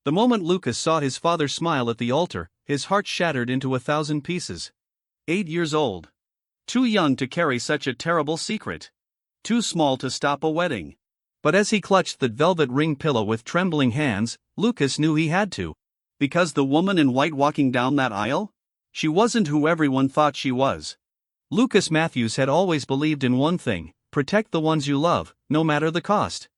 The moment Lucas saw his father smile at the altar, his heart shattered into 1,000 pieces. 8 years old. Too young to carry such a terrible secret. Too small to stop a wedding. But as he clutched the velvet ring pillow with trembling hands, Lucas knew he had to. Because the woman in white walking down that aisle? She wasn't who everyone thought she was. Lucas Matthews had always believed in one thing: protect the ones you love, no matter the cost.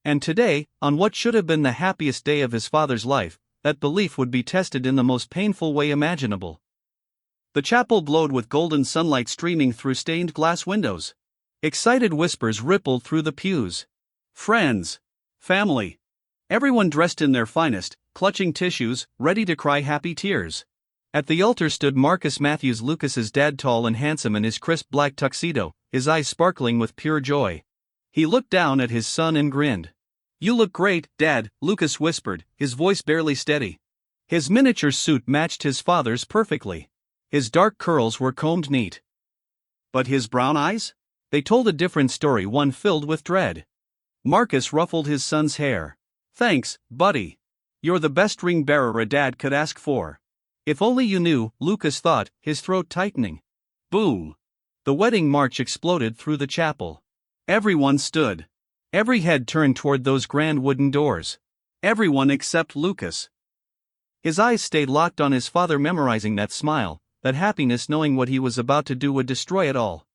And today, on what should have been the happiest day of his father's life, that belief would be tested in the most painful way imaginable. The chapel glowed with golden sunlight streaming through stained glass windows. Excited whispers rippled through the pews. Friends. Family. Everyone dressed in their finest, clutching tissues, ready to cry happy tears. At the altar stood Marcus Matthews, Lucas's dad, tall and handsome in his crisp black tuxedo, his eyes sparkling with pure joy. He looked down at his son and grinned. "You look great, Dad," Lucas whispered, his voice barely steady. His miniature suit matched his father's perfectly. His dark curls were combed neat. But his brown eyes? They told a different story, one filled with dread. Marcus ruffled his son's hair. "Thanks, buddy. You're the best ring bearer a dad could ask for." "If only you knew," Lucas thought, his throat tightening. Boom! The wedding march exploded through the chapel. Everyone stood. Every head turned toward those grand wooden doors. Everyone except Lucas. His eyes stayed locked on his father, memorizing that smile, that happiness, knowing what he was about to do would destroy it all.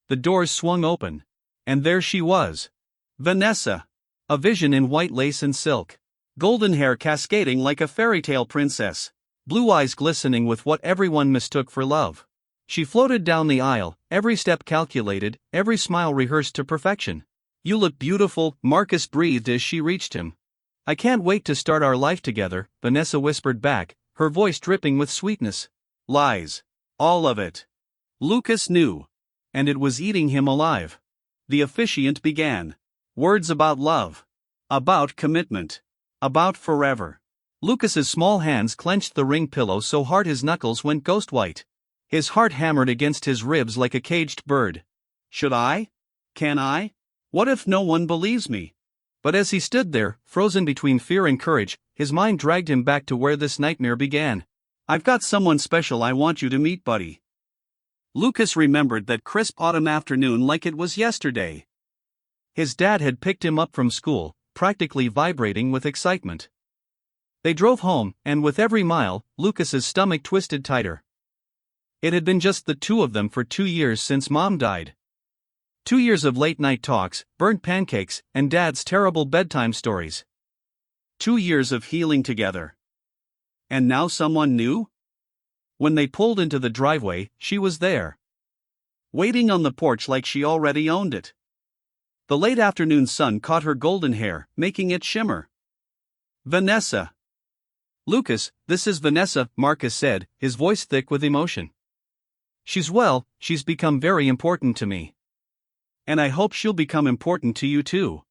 The doors swung open. And there she was. Vanessa. A vision in white lace and silk. Golden hair cascading like a fairy tale princess. Blue eyes glistening with what everyone mistook for love. She floated down the aisle, every step calculated, every smile rehearsed to perfection. "You look beautiful," Marcus breathed as she reached him. "I can't wait to start our life together," Vanessa whispered back, her voice dripping with sweetness. Lies. All of it. Lucas knew. And it was eating him alive. The officiant began. Words about love. About commitment. About forever. Lucas's small hands clenched the ring pillow so hard his knuckles went ghost white. His heart hammered against his ribs like a caged bird. Should I? Can I? What if no one believes me? But as he stood there, frozen between fear and courage, his mind dragged him back to where this nightmare began. "I've got someone special I want you to meet, buddy." Lucas remembered that crisp autumn afternoon like it was yesterday. His dad had picked him up from school, practically vibrating with excitement. They drove home, and with every mile, Lucas's stomach twisted tighter. It had been just the two of them for 2 years since Mom died. 2 years of late-night talks, burnt pancakes, and Dad's terrible bedtime stories. 2 years of healing together. And now someone new? When they pulled into the driveway, she was there. Waiting on the porch like she already owned it. The late afternoon sun caught her golden hair, making it shimmer. "Vanessa." "Lucas, this is Vanessa," Marcus said, his voice thick with emotion. She's become very important to me. And I hope she'll become important to you too."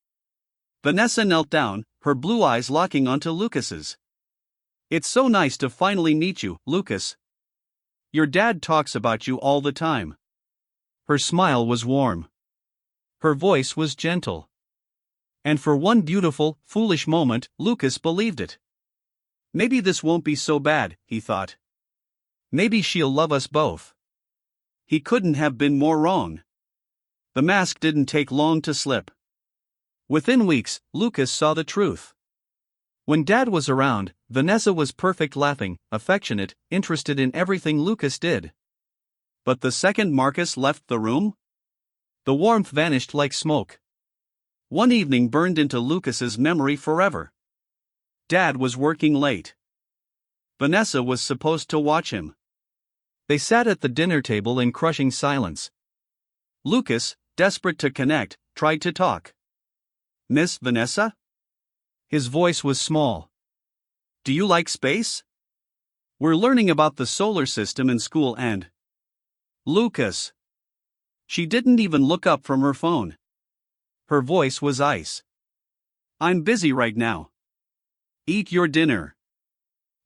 Vanessa knelt down, her blue eyes locking onto Lucas's. "It's so nice to finally meet you, Lucas. Your dad talks about you all the time." Her smile was warm. Her voice was gentle. And for one beautiful, foolish moment, Lucas believed it. Maybe this won't be so bad, he thought. Maybe she'll love us both. He couldn't have been more wrong. The mask didn't take long to slip. Within weeks, Lucas saw the truth. When Dad was around, Vanessa was perfect, laughing, affectionate, interested in everything Lucas did. But the second Marcus left the room, the warmth vanished like smoke. One evening burned into Lucas's memory forever. Dad was working late. Vanessa was supposed to watch him. They sat at the dinner table in crushing silence. Lucas, desperate to connect, tried to talk. "Miss Vanessa?" His voice was small. "Do you like space? We're learning about the solar system in school and..." Lucas. She didn't even look up from her phone. Her voice was ice. "I'm busy right now. Eat your dinner."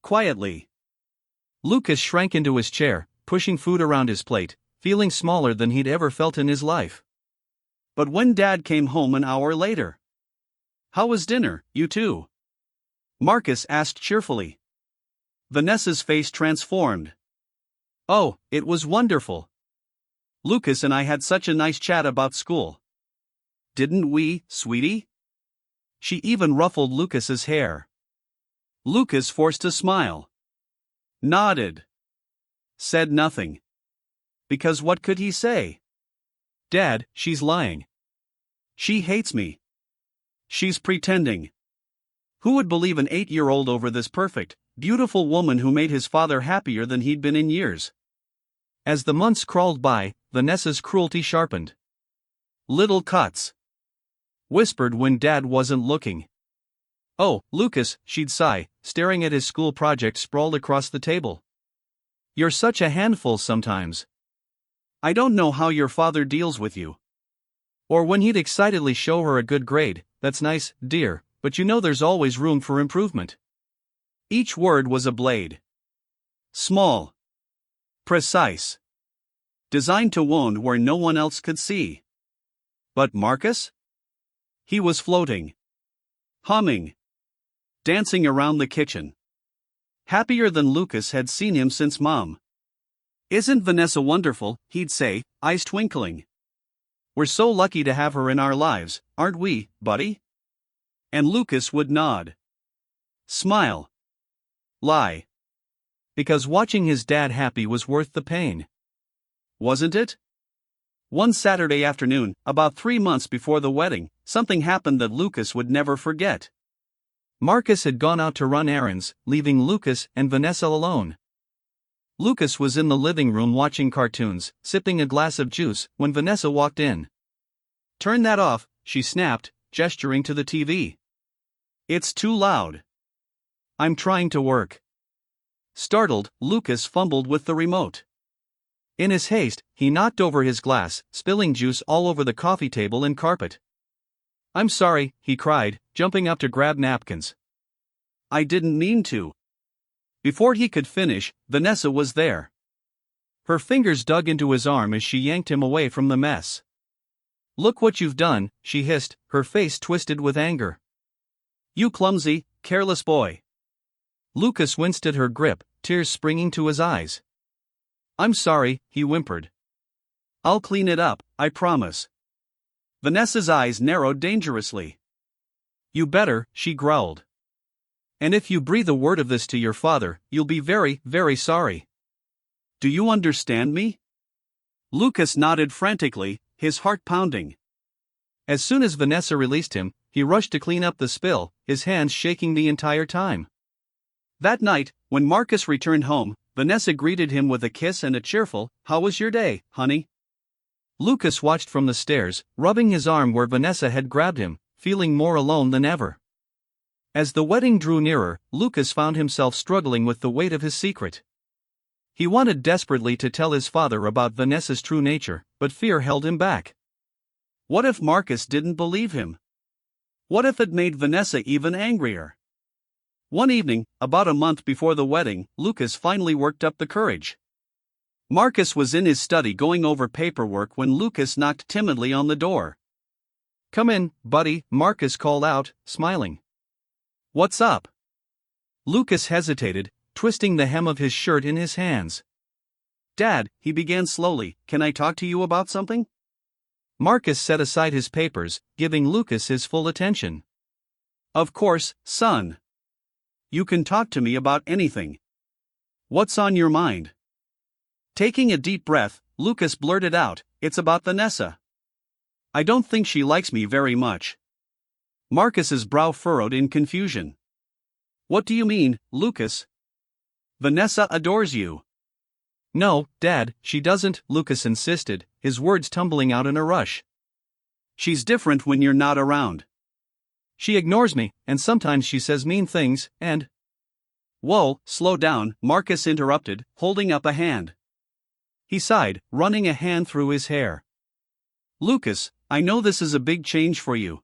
Quietly. Lucas shrank into his chair, pushing food around his plate, feeling smaller than he'd ever felt in his life. But when Dad came home an hour later. "How was dinner, you two?" Marcus asked cheerfully. Vanessa's face transformed. Oh, it was wonderful. Lucas and I had such a nice chat about school. Didn't we, sweetie? She even ruffled Lucas's hair. Lucas forced a smile. Nodded. Said nothing. Because what could he say? Dad, she's lying. She hates me. She's pretending. Who would believe an 8-year-old over this perfect, beautiful woman who made his father happier than he'd been in years? As the months crawled by, Vanessa's cruelty sharpened. Little cuts. Whispered when Dad wasn't looking. Oh, Lucas, she'd sigh, staring at his school project sprawled across the table. You're such a handful sometimes. I don't know how your father deals with you. Or when he'd excitedly show her a good grade, that's nice, dear, but you know there's always room for improvement. Each word was a blade. Small. Precise. Designed to wound where no one else could see. But Marcus? He was floating. Humming. Dancing around the kitchen. Happier than Lucas had seen him since Mom. Isn't Vanessa wonderful, he'd say, eyes twinkling. We're so lucky to have her in our lives, aren't we, buddy? And Lucas would nod. Smile. Lie. Because watching his dad happy was worth the pain. Wasn't it? One Saturday afternoon, about 3 months before the wedding, something happened that Lucas would never forget. Marcus had gone out to run errands, leaving Lucas and Vanessa alone. Lucas was in the living room watching cartoons, sipping a glass of juice, when Vanessa walked in. Turn that off, she snapped, gesturing to the TV. It's too loud. I'm trying to work. Startled, Lucas fumbled with the remote. In his haste, he knocked over his glass, spilling juice all over the coffee table and carpet. I'm sorry, he cried, jumping up to grab napkins. I didn't mean to. Before he could finish, Vanessa was there. Her fingers dug into his arm as she yanked him away from the mess. Look what you've done, she hissed, her face twisted with anger. You clumsy, careless boy. Lucas winced at her grip, tears springing to his eyes. I'm sorry, he whimpered. I'll clean it up, I promise. Vanessa's eyes narrowed dangerously. You better, she growled. And if you breathe a word of this to your father, you'll be very, very sorry. Do you understand me? Lucas nodded frantically, his heart pounding. As soon as Vanessa released him, he rushed to clean up the spill, his hands shaking the entire time. That night, when Marcus returned home, Vanessa greeted him with a kiss and a cheerful, "How was your day, honey?" Lucas watched from the stairs, rubbing his arm where Vanessa had grabbed him, feeling more alone than ever. As the wedding drew nearer, Lucas found himself struggling with the weight of his secret. He wanted desperately to tell his father about Vanessa's true nature, but fear held him back. What if Marcus didn't believe him? What if it made Vanessa even angrier? One evening, about a month before the wedding, Lucas finally worked up the courage. Marcus was in his study going over paperwork when Lucas knocked timidly on the door. Come in, buddy, Marcus called out, smiling. What's up? Lucas hesitated, twisting the hem of his shirt in his hands. Dad, he began slowly, can I talk to you about something? Marcus set aside his papers, giving Lucas his full attention. Of course, son. You can talk to me about anything. What's on your mind? Taking a deep breath, Lucas blurted out, it's about Vanessa. I don't think she likes me very much. Marcus's brow furrowed in confusion. What do you mean, Lucas? Vanessa adores you. No, Dad, she doesn't, Lucas insisted, his words tumbling out in a rush. She's different when you're not around. She ignores me, and sometimes she says mean things, and... Whoa, slow down, Marcus interrupted, holding up a hand. He sighed, running a hand through his hair. Lucas, I know this is a big change for you.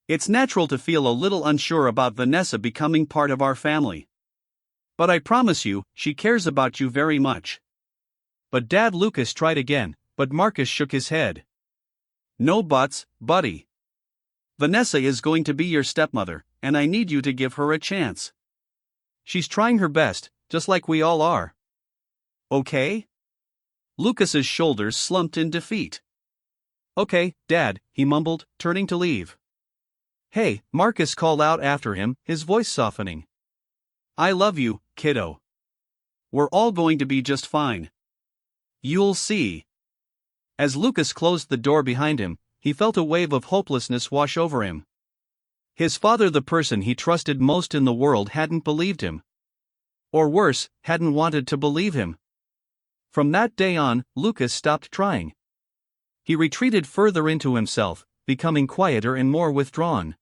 It's natural to feel a little unsure about Vanessa becoming part of our family. But I promise you, she cares about you very much. But Dad, Lucas tried again, but Marcus shook his head. No buts, buddy. Vanessa is going to be your stepmother, and I need you to give her a chance. She's trying her best, just like we all are. Okay? Lucas's shoulders slumped in defeat. Okay, Dad, he mumbled, turning to leave. Hey, Marcus called out after him, his voice softening. I love you, kiddo. We're all going to be just fine. You'll see. As Lucas closed the door behind him, he felt a wave of hopelessness wash over him. His father, the person he trusted most in the world, hadn't believed him. Or worse, hadn't wanted to believe him. From that day on, Lucas stopped trying. He retreated further into himself, becoming quieter and more withdrawn.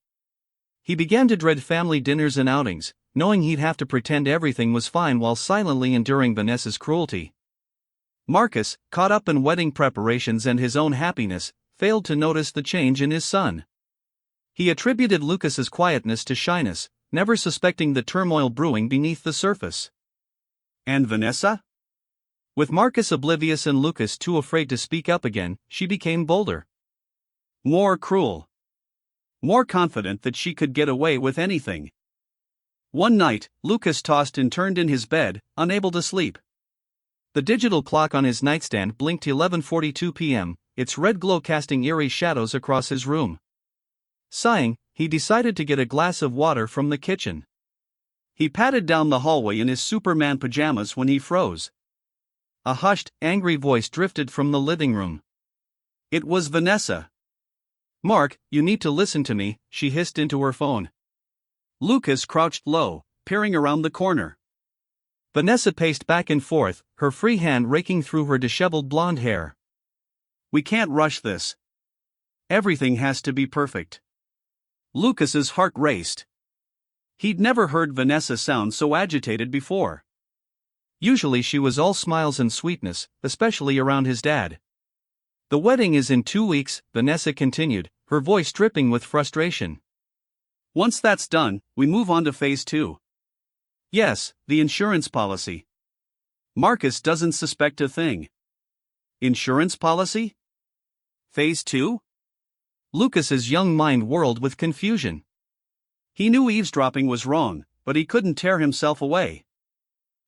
He began to dread family dinners and outings, knowing he'd have to pretend everything was fine while silently enduring Vanessa's cruelty. Marcus, caught up in wedding preparations and his own happiness, failed to notice the change in his son. He attributed Lucas's quietness to shyness, never suspecting the turmoil brewing beneath the surface. And Vanessa? With Marcus oblivious and Lucas too afraid to speak up again, she became bolder. More cruel. More confident that she could get away with anything. One night, Lucas tossed and turned in his bed, unable to sleep. The digital clock on his nightstand blinked 11:42 p.m., its red glow casting eerie shadows across his room. Sighing, he decided to get a glass of water from the kitchen. He padded down the hallway in his Superman pajamas when he froze. A hushed, angry voice drifted from the living room. It was Vanessa. Mark, you need to listen to me, she hissed into her phone. Lucas crouched low, peering around the corner. Vanessa paced back and forth, her free hand raking through her disheveled blonde hair. We can't rush this. Everything has to be perfect. Lucas's heart raced. He'd never heard Vanessa sound so agitated before. Usually she was all smiles and sweetness, especially around his dad. The wedding is in 2 weeks, Vanessa continued, her voice dripping with frustration. Once that's done, we move on to phase 2. Yes, the insurance policy. Marcus doesn't suspect a thing. Insurance policy? Phase 2? Lucas's young mind whirled with confusion. He knew eavesdropping was wrong, but he couldn't tear himself away.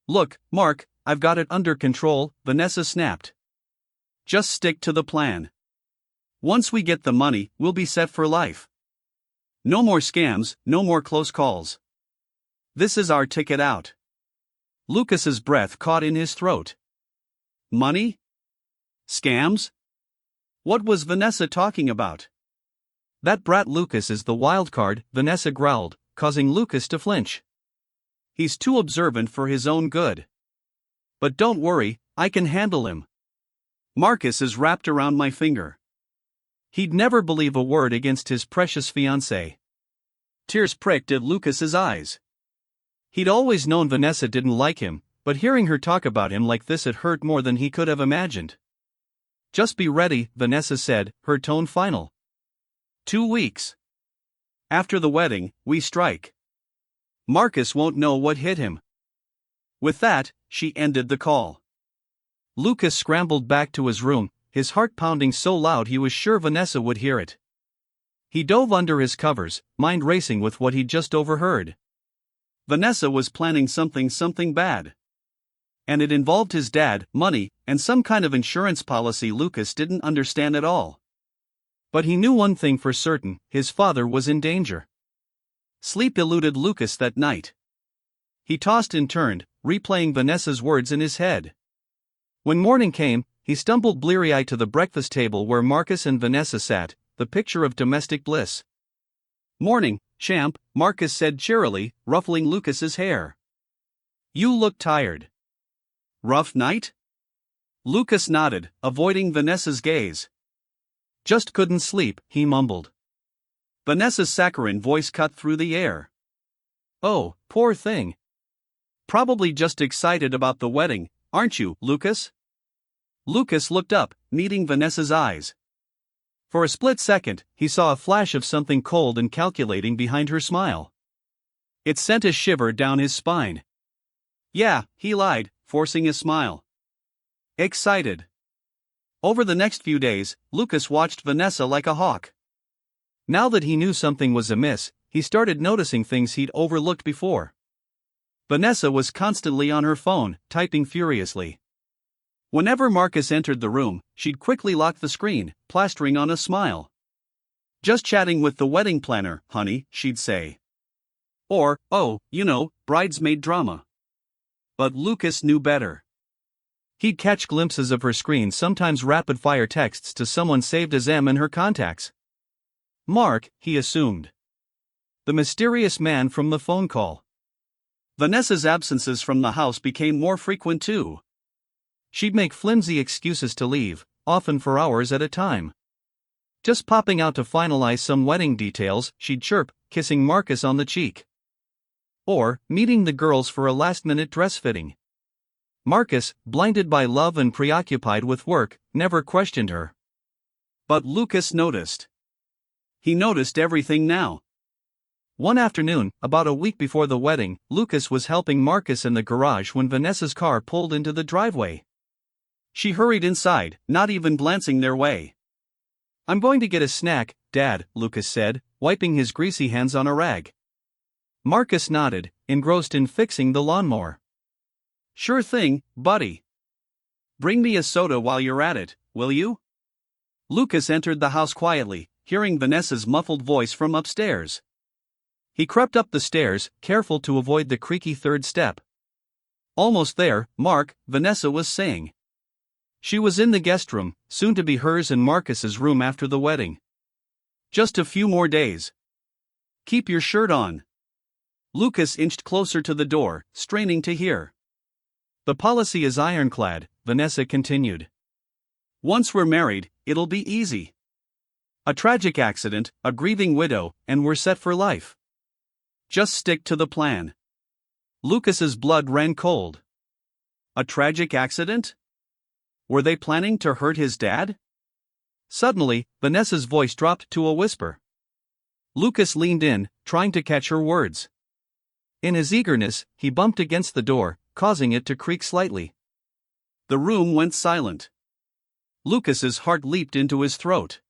Look, Mark, I've got it under control, Vanessa snapped. Just stick to the plan. Once we get the money, we'll be set for life. No more scams, no more close calls. This is our ticket out. Lucas's breath caught in his throat. Money? Scams? What was Vanessa talking about? That brat Lucas is the wild card, Vanessa growled, causing Lucas to flinch. He's too observant for his own good. But don't worry, I can handle him. Marcus is wrapped around my finger. He'd never believe a word against his precious fiancée. Tears pricked at Lucas's eyes. He'd always known Vanessa didn't like him, but hearing her talk about him like this it hurt more than he could have imagined. Just be ready, Vanessa said, her tone final. 2 weeks. After the wedding, we strike. Marcus won't know what hit him. With that, she ended the call. Lucas scrambled back to his room, his heart pounding so loud he was sure Vanessa would hear it. He dove under his covers, mind racing with what he'd just overheard. Vanessa was planning something bad. And it involved his dad, money, and some kind of insurance policy Lucas didn't understand at all. But he knew one thing for certain, his father was in danger. Sleep eluded Lucas that night. He tossed and turned, replaying Vanessa's words in his head. When morning came, he stumbled bleary-eyed to the breakfast table where Marcus and Vanessa sat, the picture of domestic bliss. Morning, champ, Marcus said cheerily, ruffling Lucas's hair. You look tired. Rough night? Lucas nodded, avoiding Vanessa's gaze. Just couldn't sleep, he mumbled. Vanessa's saccharine voice cut through the air. Oh, poor thing. Probably just excited about the wedding, aren't you, Lucas? Lucas looked up, meeting Vanessa's eyes. For a split second, he saw a flash of something cold and calculating behind her smile. It sent a shiver down his spine. Yeah, he lied, forcing a smile. Excited. Over the next few days, Lucas watched Vanessa like a hawk. Now that he knew something was amiss, he started noticing things he'd overlooked before. Vanessa was constantly on her phone, typing furiously. Whenever Marcus entered the room, she'd quickly lock the screen, plastering on a smile. "Just chatting with the wedding planner, honey," she'd say. Or, "Oh, bridesmaid drama." But Lucas knew better. He'd catch glimpses of her screen, sometimes rapid-fire texts to someone saved as M in her contacts. Mark, he assumed. The mysterious man from the phone call. Vanessa's absences from the house became more frequent too. She'd make flimsy excuses to leave, often for hours at a time. "Just popping out to finalize some wedding details," she'd chirp, kissing Marcus on the cheek. Or, meeting the girls for a last-minute dress fitting. Marcus, blinded by love and preoccupied with work, never questioned her. But Lucas noticed. He noticed everything now. One afternoon, about a week before the wedding, Lucas was helping Marcus in the garage when Vanessa's car pulled into the driveway. She hurried inside, not even glancing their way. "I'm going to get a snack, Dad," Lucas said, wiping his greasy hands on a rag. Marcus nodded, engrossed in fixing the lawnmower. "Sure thing, buddy. Bring me a soda while you're at it, will you?" Lucas entered the house quietly, hearing Vanessa's muffled voice from upstairs. He crept up the stairs, careful to avoid the creaky third step. "Almost there, Mark," Vanessa was saying. She was in the guest room, soon to be hers and Marcus's room after the wedding. "Just a few more days. Keep your shirt on." Lucas inched closer to the door, straining to hear. "The policy is ironclad," Vanessa continued. "Once we're married, it'll be easy. A tragic accident, a grieving widow, and we're set for life. Just stick to the plan." Lucas's blood ran cold. A tragic accident? Were they planning to hurt his dad? Suddenly, Vanessa's voice dropped to a whisper. Lucas leaned in, trying to catch her words. In his eagerness, he bumped against the door, causing it to creak slightly. The room went silent. Lucas's heart leaped into his throat.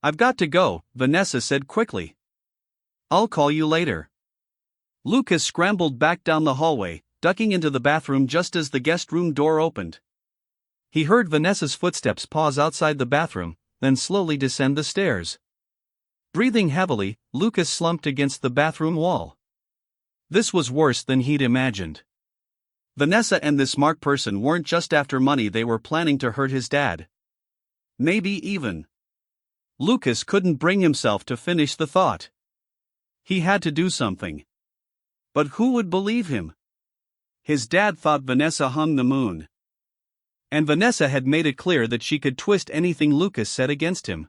"I've got to go," Vanessa said quickly. "I'll call you later." Lucas scrambled back down the hallway, ducking into the bathroom just as the guest room door opened. He heard Vanessa's footsteps pause outside the bathroom, then slowly descend the stairs. Breathing heavily, Lucas slumped against the bathroom wall. This was worse than he'd imagined. Vanessa and this Mark person weren't just after money, they were planning to hurt his dad. Maybe even. Lucas couldn't bring himself to finish the thought. He had to do something. But who would believe him? His dad thought Vanessa hung the moon. And Vanessa had made it clear that she could twist anything Lucas said against him.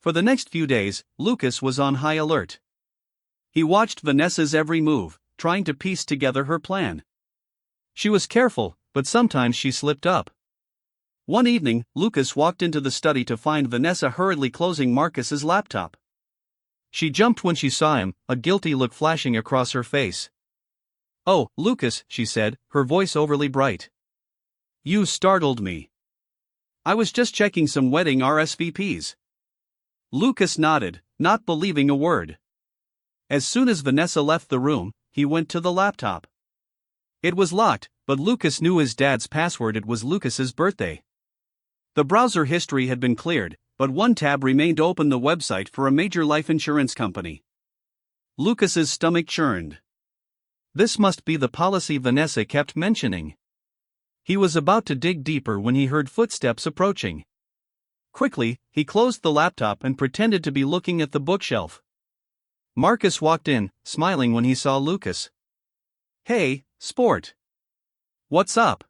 For the next few days, Lucas was on high alert. He watched Vanessa's every move, trying to piece together her plan. She was careful, but sometimes she slipped up. One evening, Lucas walked into the study to find Vanessa hurriedly closing Marcus's laptop. She jumped when she saw him, a guilty look flashing across her face. "Oh, Lucas," she said, her voice overly bright. "You startled me. I was just checking some wedding RSVPs." Lucas nodded, not believing a word. As soon as Vanessa left the room, he went to the laptop. It was locked, but Lucas knew his dad's password. It was Lucas's birthday. The browser history had been cleared, but one tab remained open, the website for a major life insurance company. Lucas's stomach churned. This must be the policy Vanessa kept mentioning. He was about to dig deeper when he heard footsteps approaching. Quickly, he closed the laptop and pretended to be looking at the bookshelf. Marcus walked in, smiling when he saw Lucas. "Hey, sport. What's up?"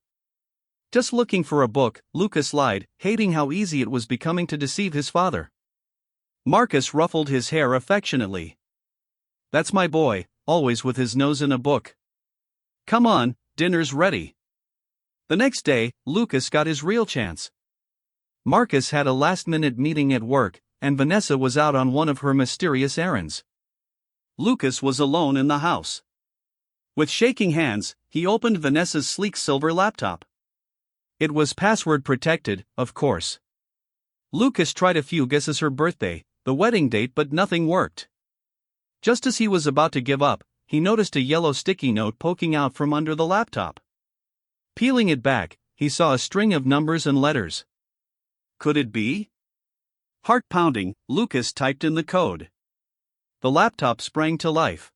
"Just looking for a book," Lucas lied, hating how easy it was becoming to deceive his father. Marcus ruffled his hair affectionately. "That's my boy, always with his nose in a book. Come on, dinner's ready." The next day, Lucas got his real chance. Marcus had a last-minute meeting at work, and Vanessa was out on one of her mysterious errands. Lucas was alone in the house. With shaking hands, he opened Vanessa's sleek silver laptop. It was password protected, of course. Lucas tried a few guesses: her birthday, the wedding date, but nothing worked. Just as he was about to give up, he noticed a yellow sticky note poking out from under the laptop. Peeling it back, he saw a string of numbers and letters. Could it be? Heart pounding, Lucas typed in the code. The laptop sprang to life.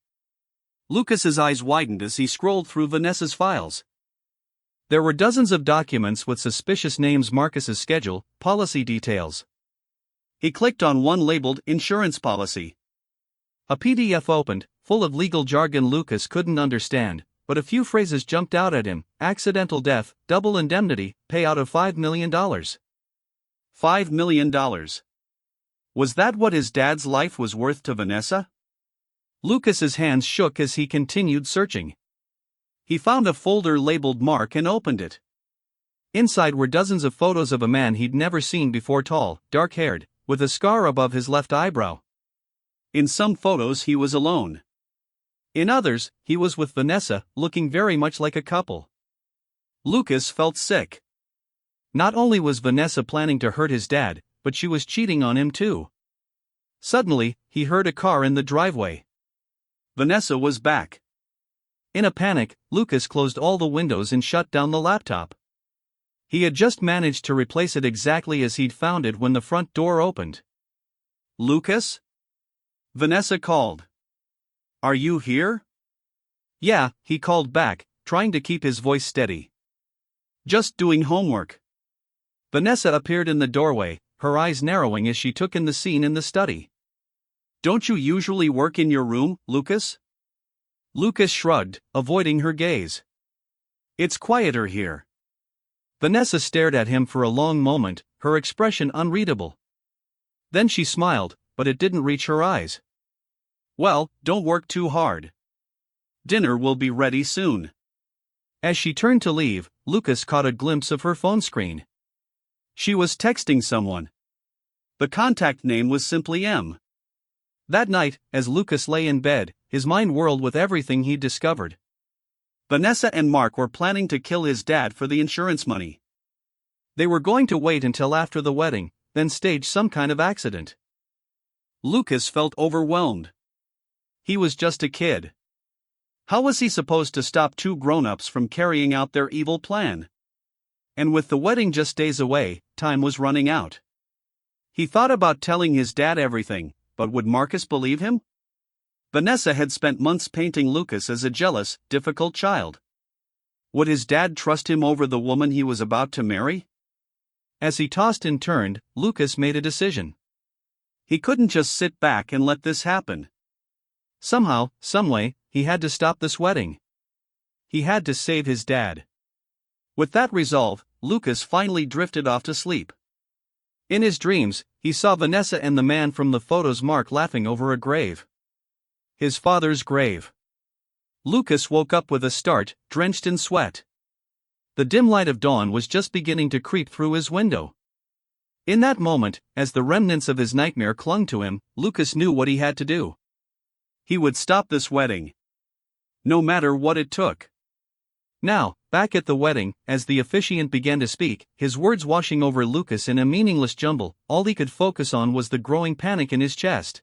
Lucas's eyes widened as he scrolled through Vanessa's files. There were dozens of documents with suspicious names: Marcus's schedule, policy details. He clicked on one labeled insurance policy. A PDF opened, full of legal jargon Lucas couldn't understand, but a few phrases jumped out at him: accidental death, double indemnity, payout of $5 million. $5 million. Was that what his dad's life was worth to Vanessa? Lucas's hands shook as he continued searching. He found a folder labeled Mark and opened it. Inside were dozens of photos of a man he'd never seen before: tall, dark-haired, with a scar above his left eyebrow. In some photos he was alone. In others, he was with Vanessa, looking very much like a couple. Lucas felt sick. Not only was Vanessa planning to hurt his dad, but she was cheating on him too. Suddenly, he heard a car in the driveway. Vanessa was back. In a panic, Lucas closed all the windows and shut down the laptop. He had just managed to replace it exactly as he'd found it when the front door opened. "Lucas?" Vanessa called. "Are you here?" "Yeah," he called back, trying to keep his voice steady. "Just doing homework." Vanessa appeared in the doorway, her eyes narrowing as she took in the scene in the study. "Don't you usually work in your room, Lucas?" Lucas shrugged, avoiding her gaze. "It's quieter here." Vanessa stared at him for a long moment, her expression unreadable. Then she smiled, but it didn't reach her eyes. "Well, don't work too hard. Dinner will be ready soon." As she turned to leave, Lucas caught a glimpse of her phone screen. She was texting someone. The contact name was simply M. That night, as Lucas lay in bed, his mind whirled with everything he'd discovered. Vanessa and Mark were planning to kill his dad for the insurance money. They were going to wait until after the wedding, then stage some kind of accident. Lucas felt overwhelmed. He was just a kid. How was he supposed to stop two grown-ups from carrying out their evil plan? And with the wedding just days away, time was running out. He thought about telling his dad everything, but would Marcus believe him? Vanessa had spent months painting Lucas as a jealous, difficult child. Would his dad trust him over the woman he was about to marry? As he tossed and turned, Lucas made a decision. He couldn't just sit back and let this happen. Somehow, someway, he had to stop this wedding. He had to save his dad. With that resolve, Lucas finally drifted off to sleep. In his dreams, he saw Vanessa and the man from the photos Mark laughing over a grave. His father's grave. Lucas woke up with a start, drenched in sweat. The dim light of dawn was just beginning to creep through his window. In that moment, as the remnants of his nightmare clung to him, Lucas knew what he had to do. He would stop this wedding. No matter what it took. Now, back at the wedding, as the officiant began to speak, his words washing over Lucas in a meaningless jumble, all he could focus on was the growing panic in his chest.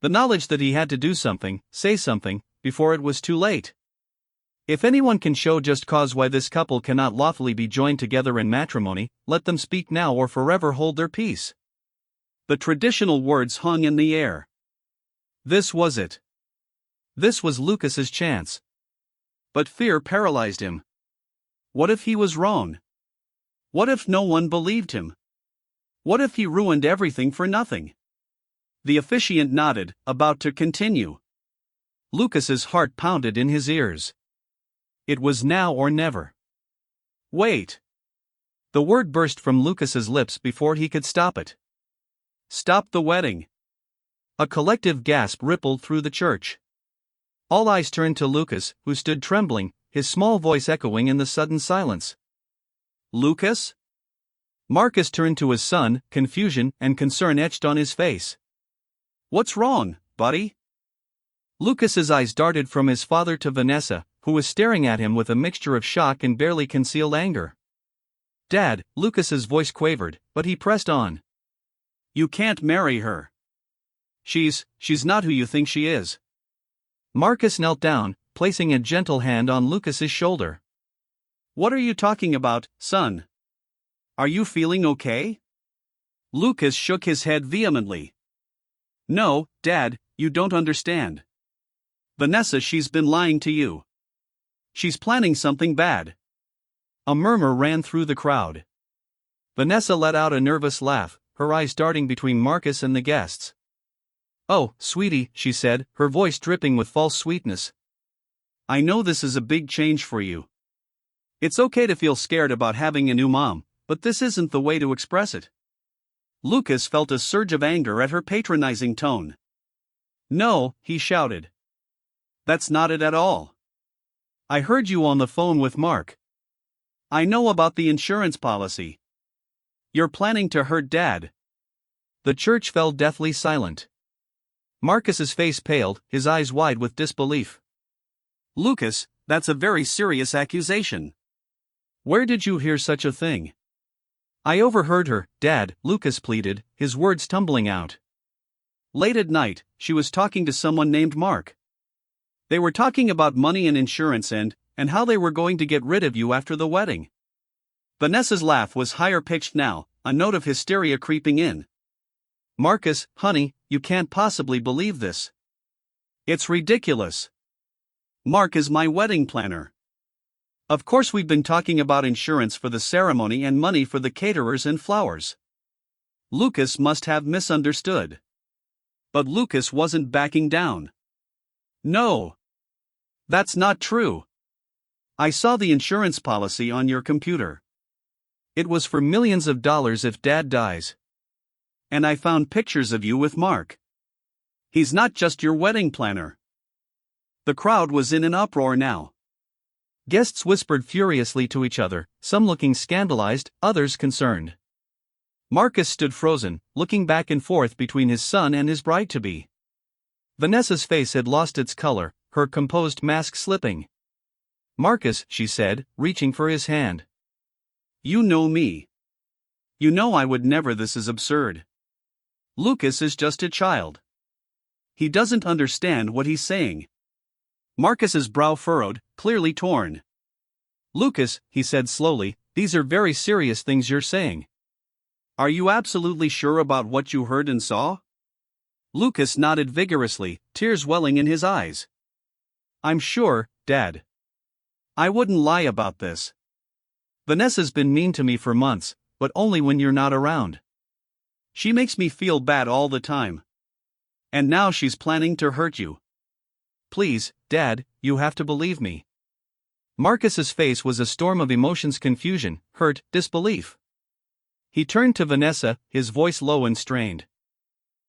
The knowledge that he had to do something, say something, before it was too late. If anyone can show just cause why this couple cannot lawfully be joined together in matrimony, let them speak now or forever hold their peace. The traditional words hung in the air. This was it. This was Lucas's chance. But fear paralyzed him. What if he was wrong? What if no one believed him? What if he ruined everything for nothing? The officiant nodded, about to continue. Lucas's heart pounded in his ears. It was now or never. Wait. The word burst from Lucas's lips before he could stop it. Stop the wedding. A collective gasp rippled through the church. All eyes turned to Lucas, who stood trembling, his small voice echoing in the sudden silence. Lucas? Marcus turned to his son, confusion and concern etched on his face. What's wrong, buddy? Lucas's eyes darted from his father to Vanessa, who was staring at him with a mixture of shock and barely concealed anger. Dad, Lucas's voice quavered, but he pressed on. You can't marry her. She's not who you think she is. Marcus knelt down, placing a gentle hand on Lucas's shoulder. What are you talking about, son? Are you feeling okay? Lucas shook his head vehemently. No, Dad, you don't understand. Vanessa, she's been lying to you. She's planning something bad. A murmur ran through the crowd. Vanessa let out a nervous laugh, her eyes darting between Marcus and the guests. Oh, sweetie, she said, her voice dripping with false sweetness. I know this is a big change for you. It's okay to feel scared about having a new mom, but this isn't the way to express it. Lucas felt a surge of anger at her patronizing tone. No, he shouted. That's not it at all. I heard you on the phone with Mark. I know about the insurance policy. You're planning to hurt Dad. The church fell deathly silent. Marcus's face paled, his eyes wide with disbelief. Lucas, that's a very serious accusation. Where did you hear such a thing? I overheard her, Dad, Lucas pleaded, his words tumbling out. Late at night, she was talking to someone named Mark. They were talking about money and insurance and how they were going to get rid of you after the wedding. Vanessa's laugh was higher pitched now, a note of hysteria creeping in. Marcus, honey, you can't possibly believe this. It's ridiculous. Mark is my wedding planner. Of course we've been talking about insurance for the ceremony and money for the caterers and flowers. Lucas must have misunderstood. But Lucas wasn't backing down. No. That's not true. I saw the insurance policy on your computer. It was for millions of dollars if Dad dies. And I found pictures of you with Mark. He's not just your wedding planner. The crowd was in an uproar now. Guests whispered furiously to each other, some looking scandalized, others concerned. Marcus stood frozen, looking back and forth between his son and his bride-to-be. Vanessa's face had lost its color, her composed mask slipping. Marcus, she said, reaching for his hand. You know me. You know I would never. This is absurd. Lucas is just a child. He doesn't understand what he's saying. Marcus's brow furrowed, clearly torn. Lucas, he said slowly, these are very serious things you're saying. Are you absolutely sure about what you heard and saw? Lucas nodded vigorously, tears welling in his eyes. I'm sure, Dad. I wouldn't lie about this. Vanessa's been mean to me for months, but only when you're not around. She makes me feel bad all the time. And now she's planning to hurt you. Please, Dad, you have to believe me. Marcus's face was a storm of emotions: confusion, hurt, disbelief. He turned to Vanessa, his voice low and strained.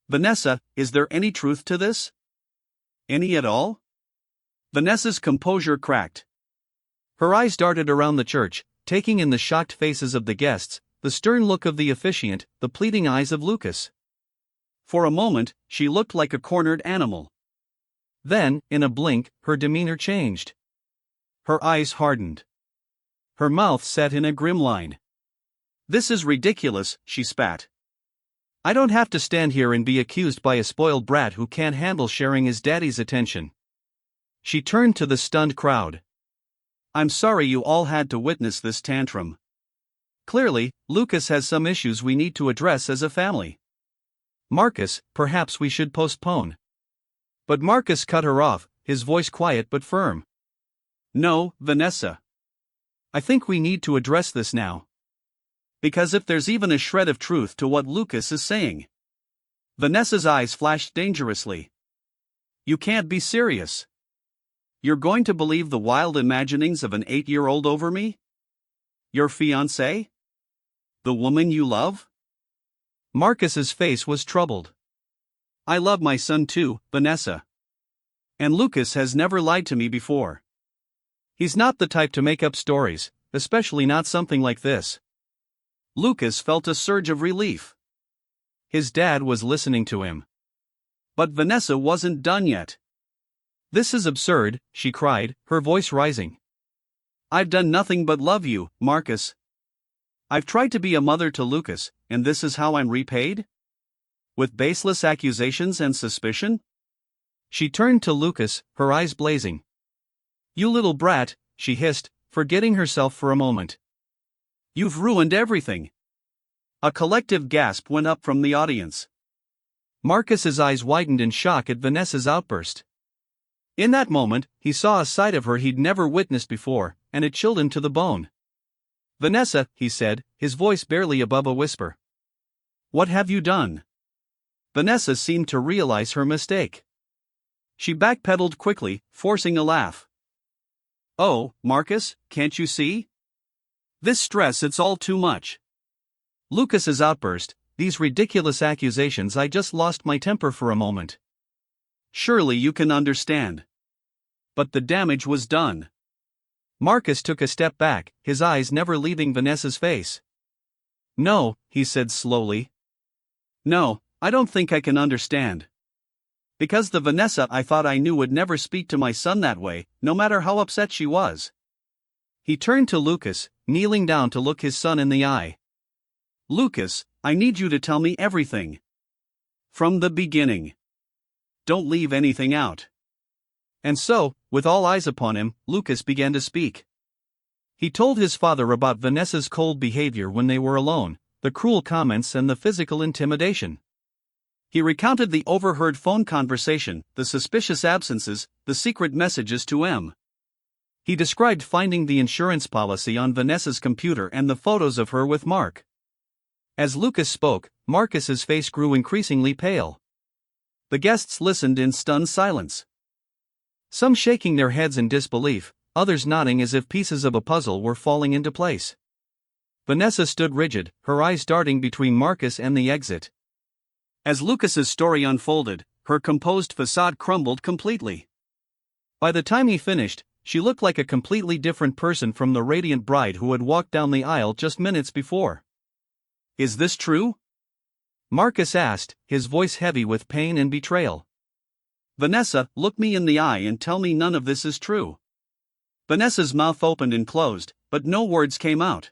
Vanessa, is there any truth to this? Any at all? Vanessa's composure cracked. Her eyes darted around the church, taking in the shocked faces of the guests, the stern look of the officiant, the pleading eyes of Lucas. For a moment, she looked like a cornered animal. Then, in a blink, her demeanor changed. Her eyes hardened. Her mouth set in a grim line. This is ridiculous, she spat. I don't have to stand here and be accused by a spoiled brat who can't handle sharing his daddy's attention. She turned to the stunned crowd. I'm sorry you all had to witness this tantrum. Clearly, Lucas has some issues we need to address as a family. Marcus, perhaps we should postpone. But Marcus cut her off, his voice quiet but firm. No, Vanessa. I think we need to address this now. Because if there's even a shred of truth to what Lucas is saying. Vanessa's eyes flashed dangerously. You can't be serious. You're going to believe the wild imaginings of an 8-year-old over me? Your fiancée? The woman you love? Marcus's face was troubled. I love my son too, Vanessa. And Lucas has never lied to me before. He's not the type to make up stories, especially not something like this. Lucas felt a surge of relief. His dad was listening to him. But Vanessa wasn't done yet. This is absurd, she cried, her voice rising. I've done nothing but love you, Marcus. I've tried to be a mother to Lucas, and this is how I'm repaid? With baseless accusations and suspicion? She turned to Lucas, her eyes blazing. "You little brat," she hissed, forgetting herself for a moment. "You've ruined everything." A collective gasp went up from the audience. Marcus's eyes widened in shock at Vanessa's outburst. In that moment, he saw a side of her he'd never witnessed before, and it chilled him to the bone. "Vanessa," he said, his voice barely above a whisper. "What have you done?" Vanessa seemed to realize her mistake. She backpedaled quickly, forcing a laugh. "Oh, Marcus, can't you see? This stress, it's all too much." Lucas's outburst, "These ridiculous accusations, I just lost my temper for a moment." "Surely you can understand." But the damage was done. Marcus took a step back, his eyes never leaving Vanessa's face. "No," he said slowly. "No, I don't think I can understand. Because the Vanessa I thought I knew would never speak to my son that way, no matter how upset she was." He turned to Lucas, kneeling down to look his son in the eye. "Lucas, I need you to tell me everything. From the beginning. Don't leave anything out." And so, with all eyes upon him, Lucas began to speak. He told his father about Vanessa's cold behavior when they were alone, the cruel comments and the physical intimidation. He recounted the overheard phone conversation, the suspicious absences, the secret messages to M. He described finding the insurance policy on Vanessa's computer and the photos of her with Mark. As Lucas spoke, Marcus's face grew increasingly pale. The guests listened in stunned silence. Some shaking their heads in disbelief, others nodding as if pieces of a puzzle were falling into place. Vanessa stood rigid, her eyes darting between Marcus and the exit. As Lucas's story unfolded, her composed facade crumbled completely. By the time he finished, she looked like a completely different person from the radiant bride who had walked down the aisle just minutes before. "Is this true?" Marcus asked, his voice heavy with pain and betrayal. "Vanessa, look me in the eye and tell me none of this is true." Vanessa's mouth opened and closed, but no words came out.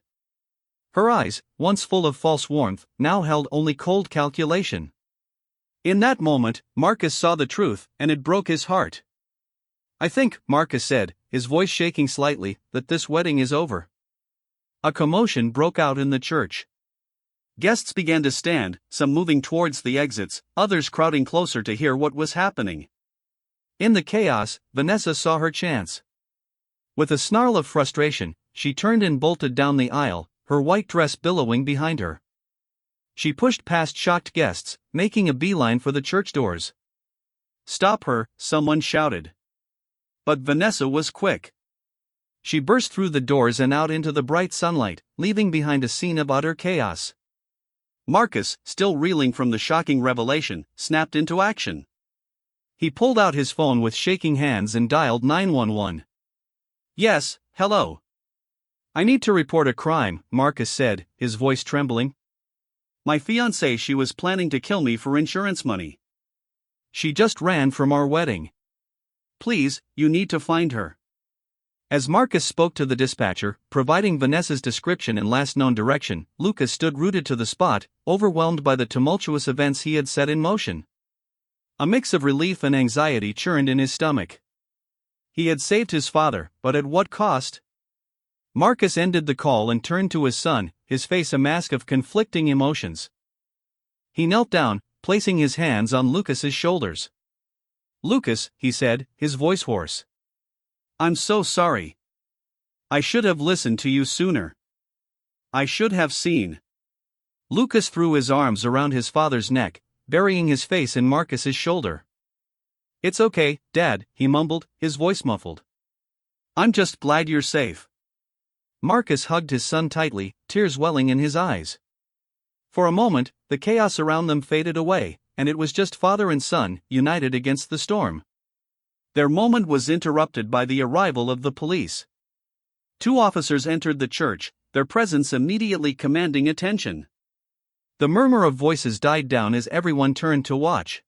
Her eyes, once full of false warmth, now held only cold calculation. In that moment, Marcus saw the truth, and it broke his heart. "I think," Marcus said, his voice shaking slightly, "that this wedding is over." A commotion broke out in the church. Guests began to stand, some moving towards the exits, others crowding closer to hear what was happening. In the chaos, Vanessa saw her chance. With a snarl of frustration, she turned and bolted down the aisle, her white dress billowing behind her. She pushed past shocked guests, making a beeline for the church doors. "Stop her," someone shouted. But Vanessa was quick. She burst through the doors and out into the bright sunlight, leaving behind a scene of utter chaos. Marcus, still reeling from the shocking revelation, snapped into action. He pulled out his phone with shaking hands and dialed 911. "Yes, hello. I need to report a crime," Marcus said, his voice trembling. "My fiancée, she was planning to kill me for insurance money. She just ran from our wedding. Please, you need to find her." As Marcus spoke to the dispatcher, providing Vanessa's description and last known direction, Lucas stood rooted to the spot, overwhelmed by the tumultuous events he had set in motion. A mix of relief and anxiety churned in his stomach. He had saved his father, but at what cost? Marcus ended the call and turned to his son, his face a mask of conflicting emotions. He knelt down, placing his hands on Lucas's shoulders. "Lucas," he said, his voice hoarse. "I'm so sorry. I should have listened to you sooner. I should have seen." Lucas threw his arms around his father's neck, burying his face in Marcus's shoulder. "It's okay, Dad," he mumbled, his voice muffled. "I'm just glad you're safe." Marcus hugged his son tightly, tears welling in his eyes. For a moment, the chaos around them faded away, and it was just father and son, united against the storm. Their moment was interrupted by the arrival of the police. 2 officers entered the church, their presence immediately commanding attention. The murmur of voices died down as everyone turned to watch.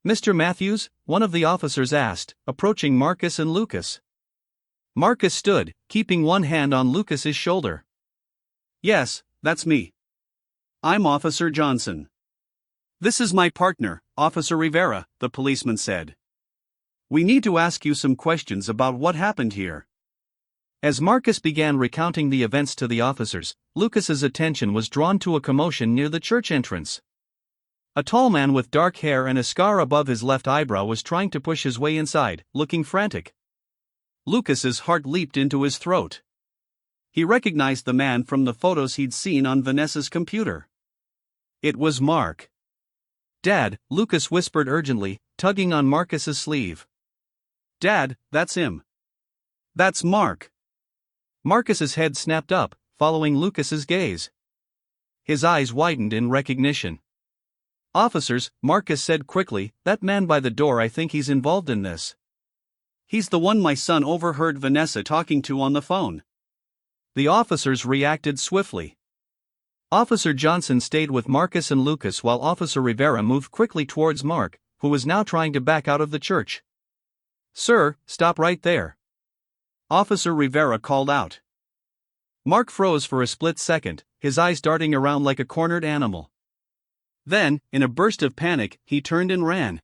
"Mr. Matthews?" one of the officers asked, approaching Marcus and Lucas. Marcus stood, keeping one hand on Lucas's shoulder. "Yes, that's me. I'm Officer Johnson." "This is my partner, Officer Rivera," the policeman said. "We need to ask you some questions about what happened here." As Marcus began recounting the events to the officers, Lucas's attention was drawn to a commotion near the church entrance. A tall man with dark hair and a scar above his left eyebrow was trying to push his way inside, looking frantic. Lucas's heart leaped into his throat. He recognized the man from the photos he'd seen on Vanessa's computer. It was Mark. "Dad," Lucas whispered urgently, tugging on Marcus's sleeve. "Dad, that's him. That's Mark." Marcus's head snapped up, following Lucas's gaze. His eyes widened in recognition. "Officers," Marcus said quickly, "that man by the door, I think he's involved in this. He's the one my son overheard Vanessa talking to on the phone." The officers reacted swiftly. Officer Johnson stayed with Marcus and Lucas while Officer Rivera moved quickly towards Mark, who was now trying to back out of the church. "Sir, stop right there," Officer Rivera called out. Mark froze for a split second, his eyes darting around like a cornered animal. Then, in a burst of panic, he turned and ran.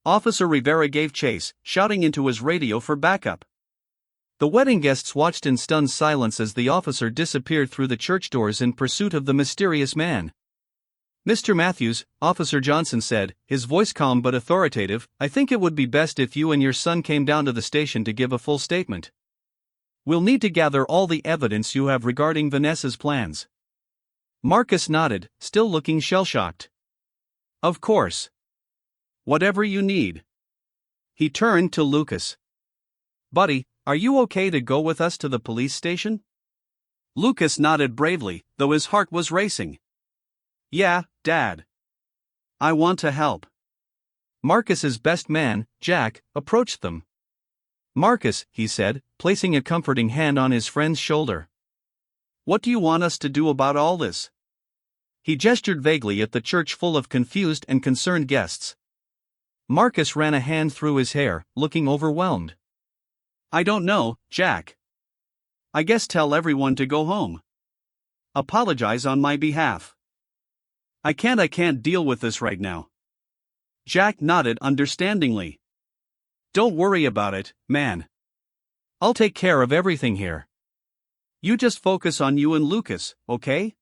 Officer Rivera gave chase, shouting into his radio for backup. The wedding guests watched in stunned silence as the officer disappeared through the church doors in pursuit of the mysterious man. "Mr. Matthews," Officer Johnson said, his voice calm but authoritative, "I think it would be best if you and your son came down to the station to give a full statement. We'll need to gather all the evidence you have regarding Vanessa's plans." Marcus nodded, still looking shell-shocked. "Of course. Whatever you need." He turned to Lucas. "Buddy, are you okay to go with us to the police station?" Lucas nodded bravely, though his heart was racing. "Yeah, Dad. I want to help." Marcus's best man, Jack, approached them. "Marcus," he said, placing a comforting hand on his friend's shoulder. "What do you want us to do about all this?" He gestured vaguely at the church full of confused and concerned guests. Marcus ran a hand through his hair, looking overwhelmed. "I don't know, Jack. I guess tell everyone to go home. Apologize on my behalf. I can't deal with this right now." Jack nodded understandingly. "Don't worry about it, man. I'll take care of everything here. You just focus on you and Lucas, okay?"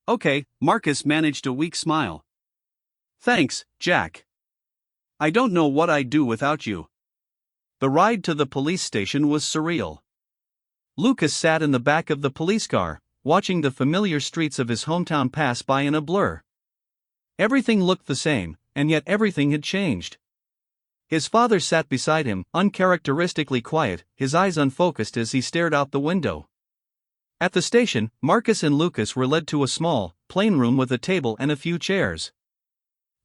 "Okay," Marcus managed a weak smile. "Thanks, Jack. I don't know what I'd do without you." The ride to the police station was surreal. Lucas sat in the back of the police car, watching the familiar streets of his hometown pass by in a blur. Everything looked the same, and yet everything had changed. His father sat beside him, uncharacteristically quiet, his eyes unfocused as he stared out the window. At the station, Marcus and Lucas were led to a small, plain room with a table and a few chairs.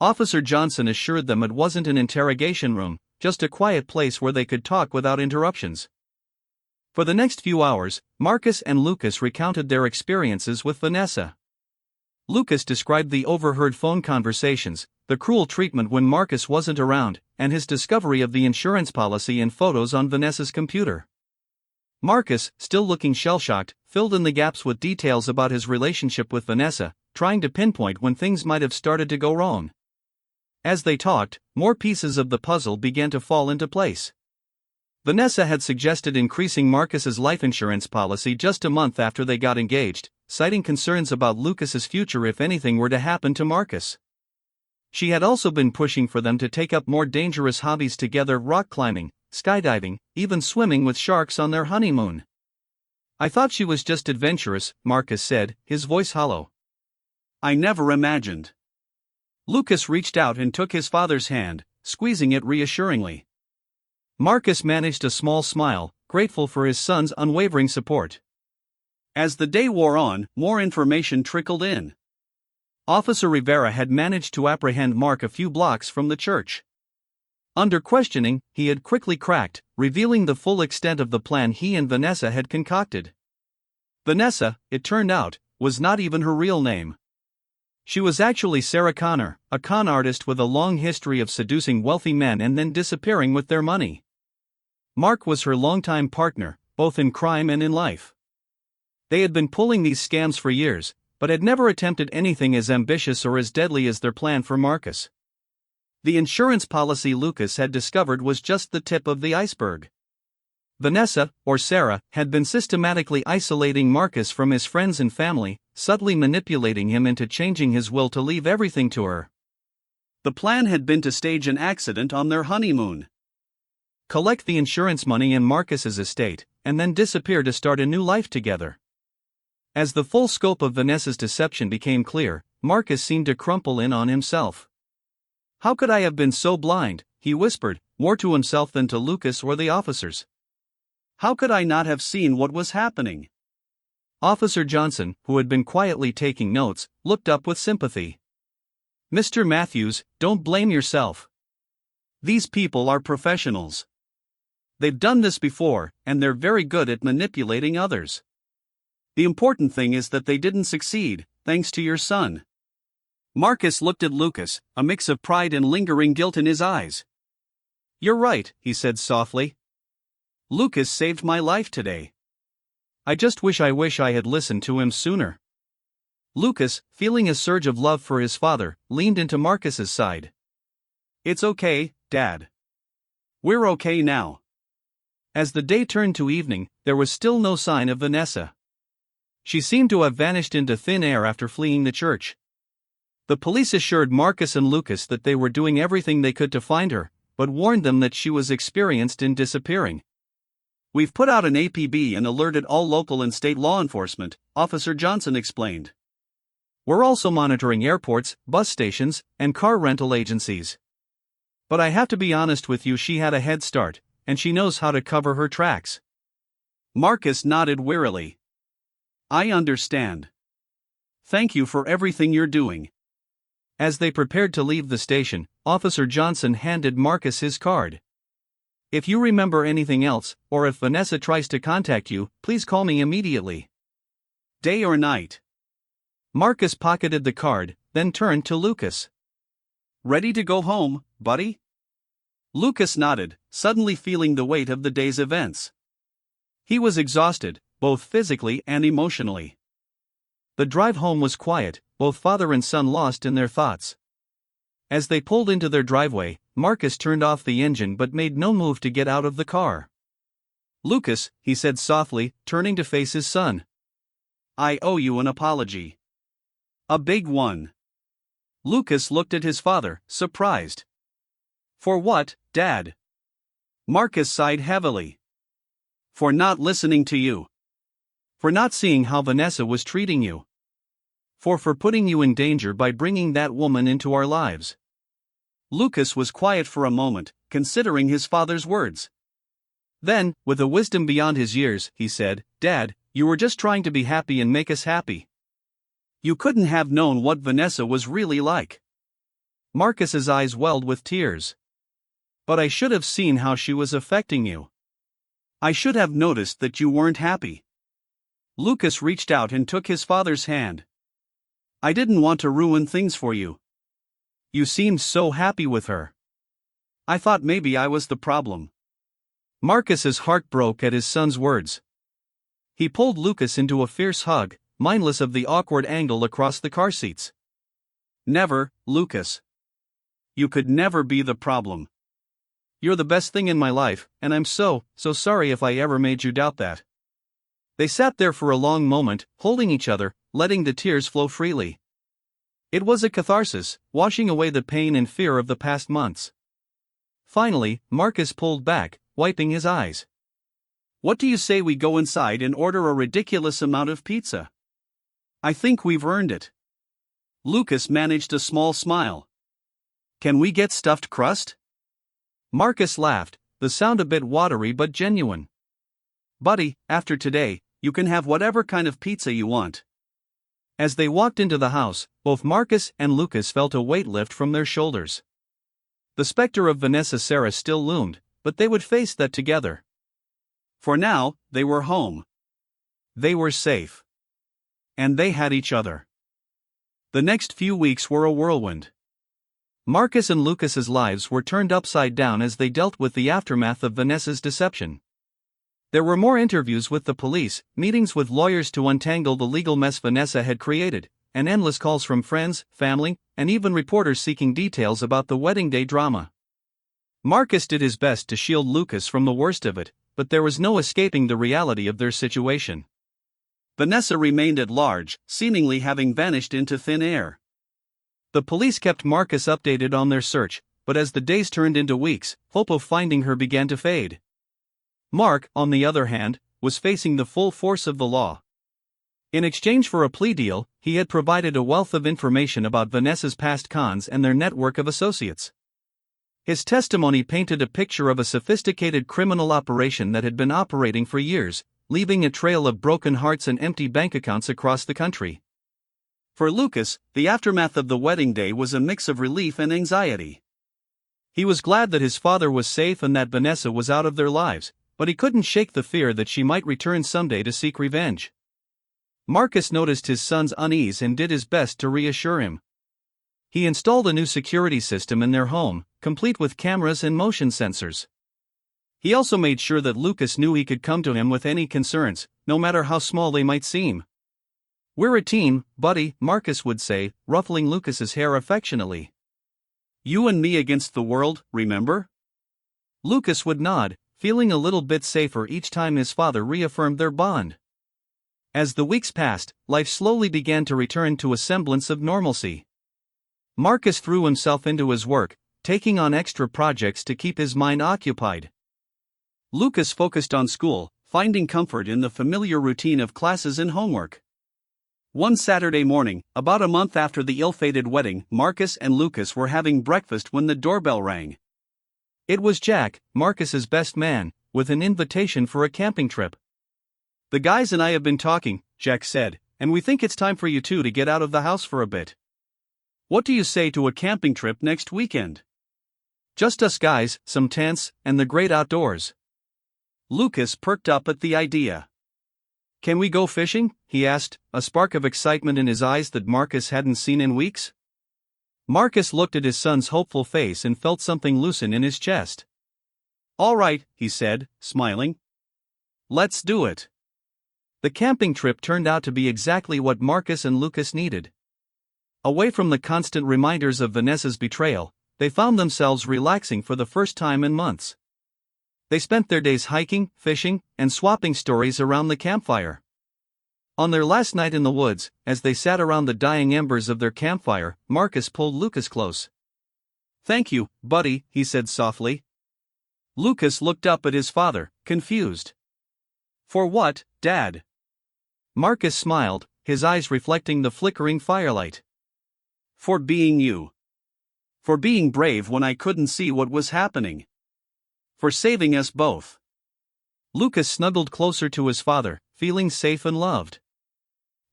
Officer Johnson assured them it wasn't an interrogation room, just a quiet place where they could talk without interruptions. For the next few hours, Marcus and Lucas recounted their experiences with Vanessa. Lucas described the overheard phone conversations, the cruel treatment when Marcus wasn't around, and his discovery of the insurance policy and photos on Vanessa's computer. Marcus, still looking shell-shocked, filled in the gaps with details about his relationship with Vanessa, trying to pinpoint when things might have started to go wrong. As they talked, more pieces of the puzzle began to fall into place. Vanessa had suggested increasing Marcus's life insurance policy just a month after they got engaged, citing concerns about Lucas's future if anything were to happen to Marcus. She had also been pushing for them to take up more dangerous hobbies together: rock climbing, skydiving, even swimming with sharks on their honeymoon. "I thought she was just adventurous," Marcus said, his voice hollow. "I never imagined." Lucas reached out and took his father's hand, squeezing it reassuringly. Marcus managed a small smile, grateful for his son's unwavering support. As the day wore on, more information trickled in. Officer Rivera had managed to apprehend Mark a few blocks from the church. Under questioning, he had quickly cracked, revealing the full extent of the plan he and Vanessa had concocted. Vanessa, it turned out, was not even her real name. She was actually Sarah Connor, a con artist with a long history of seducing wealthy men and then disappearing with their money. Mark was her longtime partner, both in crime and in life. They had been pulling these scams for years, but had never attempted anything as ambitious or as deadly as their plan for Marcus. The insurance policy Lucas had discovered was just the tip of the iceberg. Vanessa, or Sarah, had been systematically isolating Marcus from his friends and family, subtly manipulating him into changing his will to leave everything to her. The plan had been to stage an accident on their honeymoon, collect the insurance money in Marcus's estate, and then disappear to start a new life together. As the full scope of Vanessa's deception became clear, Marcus seemed to crumple in on himself. "How could I have been so blind?" he whispered, more to himself than to Lucas or the officers. "How could I not have seen what was happening?" Officer Johnson, who had been quietly taking notes, looked up with sympathy. "Mr. Matthews, don't blame yourself. These people are professionals. They've done this before, and they're very good at manipulating others. The important thing is that they didn't succeed, thanks to your son." Marcus looked at Lucas, a mix of pride and lingering guilt in his eyes. "You're right," he said softly. "Lucas saved my life today. I just wish I had listened to him sooner." Lucas, feeling a surge of love for his father, leaned into Marcus's side. "It's okay, Dad. We're okay now." As the day turned to evening, there was still no sign of Vanessa. She seemed to have vanished into thin air after fleeing the church. The police assured Marcus and Lucas that they were doing everything they could to find her, but warned them that she was experienced in disappearing. "We've put out an APB and alerted all local and state law enforcement," Officer Johnson explained. "We're also monitoring airports, bus stations, and car rental agencies. But I have to be honest with you, she had a head start, and she knows how to cover her tracks." Marcus nodded wearily. "I understand. Thank you for everything you're doing." As they prepared to leave the station, Officer Johnson handed Marcus his card. "If you remember anything else, or if Vanessa tries to contact you, please call me immediately. Day or night." Marcus pocketed the card, then turned to Lucas. "Ready to go home, buddy?" Lucas nodded, suddenly feeling the weight of the day's events. He was exhausted, both physically and emotionally. The drive home was quiet, both father and son lost in their thoughts. As they pulled into their driveway, Marcus turned off the engine but made no move to get out of the car. "Lucas," he said softly, turning to face his son. "I owe you an apology. A big one." Lucas looked at his father, surprised. "For what, Dad?" Marcus sighed heavily. "For not listening to you. For not seeing how Vanessa was treating you. For putting you in danger by bringing that woman into our lives." Lucas was quiet for a moment, considering his father's words. Then, with a wisdom beyond his years, he said, "Dad, you were just trying to be happy and make us happy. You couldn't have known what Vanessa was really like." Marcus's eyes welled with tears. "But I should have seen how she was affecting you. I should have noticed that you weren't happy." Lucas reached out and took his father's hand. "I didn't want to ruin things for you. You seemed so happy with her. I thought maybe I was the problem." Marcus's heart broke at his son's words. He pulled Lucas into a fierce hug, mindless of the awkward angle across the car seats. "Never, Lucas. You could never be the problem. You're the best thing in my life, and I'm so sorry if I ever made you doubt that." They sat there for a long moment, holding each other, letting the tears flow freely. It was a catharsis, washing away the pain and fear of the past months. Finally, Marcus pulled back, wiping his eyes. "What do you say we go inside and order a ridiculous amount of pizza? I think we've earned it." Lucas managed a small smile. "Can we get stuffed crust?" Marcus laughed, the sound a bit watery but genuine. "Buddy, after today, you can have whatever kind of pizza you want." As they walked into the house, both Marcus and Lucas felt a weight lift from their shoulders. The specter of Vanessa Sarah still loomed, but they would face that together. For now, they were home. They were safe. And they had each other. The next few weeks were a whirlwind. Marcus and Lucas's lives were turned upside down as they dealt with the aftermath of Vanessa's deception. There were more interviews with the police, meetings with lawyers to untangle the legal mess Vanessa had created, and endless calls from friends, family, and even reporters seeking details about the wedding day drama. Marcus did his best to shield Lucas from the worst of it, but there was no escaping the reality of their situation. Vanessa remained at large, seemingly having vanished into thin air. The police kept Marcus updated on their search, but as the days turned into weeks, hope of finding her began to fade. Mark, on the other hand, was facing the full force of the law. In exchange for a plea deal, he had provided a wealth of information about Vanessa's past cons and their network of associates. His testimony painted a picture of a sophisticated criminal operation that had been operating for years, leaving a trail of broken hearts and empty bank accounts across the country. For Lucas, the aftermath of the wedding day was a mix of relief and anxiety. He was glad that his father was safe and that Vanessa was out of their lives, but he couldn't shake the fear that she might return someday to seek revenge. Marcus noticed his son's unease and did his best to reassure him. He installed a new security system in their home, complete with cameras and motion sensors. He also made sure that Lucas knew he could come to him with any concerns, no matter how small they might seem. "We're a team, buddy," Marcus would say, ruffling Lucas's hair affectionately. "You and me against the world, remember?" Lucas would nod, feeling a little bit safer each time his father reaffirmed their bond. As the weeks passed, life slowly began to return to a semblance of normalcy. Marcus threw himself into his work, taking on extra projects to keep his mind occupied. Lucas focused on school, finding comfort in the familiar routine of classes and homework. One Saturday morning, about a month after the ill-fated wedding, Marcus and Lucas were having breakfast when the doorbell rang. It was Jack, Marcus's best man, with an invitation for a camping trip. "The guys and I have been talking," Jack said, "and we think it's time for you two to get out of the house for a bit. What do you say to a camping trip next weekend? Just us guys, some tents, and the great outdoors." Lucas perked up at the idea. "Can we go fishing?" he asked, a spark of excitement in his eyes that Marcus hadn't seen in weeks. Marcus looked at his son's hopeful face and felt something loosen in his chest. "All right," he said, smiling. "Let's do it." The camping trip turned out to be exactly what Marcus and Lucas needed. Away from the constant reminders of Vanessa's betrayal, they found themselves relaxing for the first time in months. They spent their days hiking, fishing, and swapping stories around the campfire. On their last night in the woods, as they sat around the dying embers of their campfire, Marcus pulled Lucas close. "Thank you, buddy," he said softly. Lucas looked up at his father, confused. "For what, Dad?" Marcus smiled, his eyes reflecting the flickering firelight. "For being you. For being brave when I couldn't see what was happening. For saving us both." Lucas snuggled closer to his father, feeling safe and loved.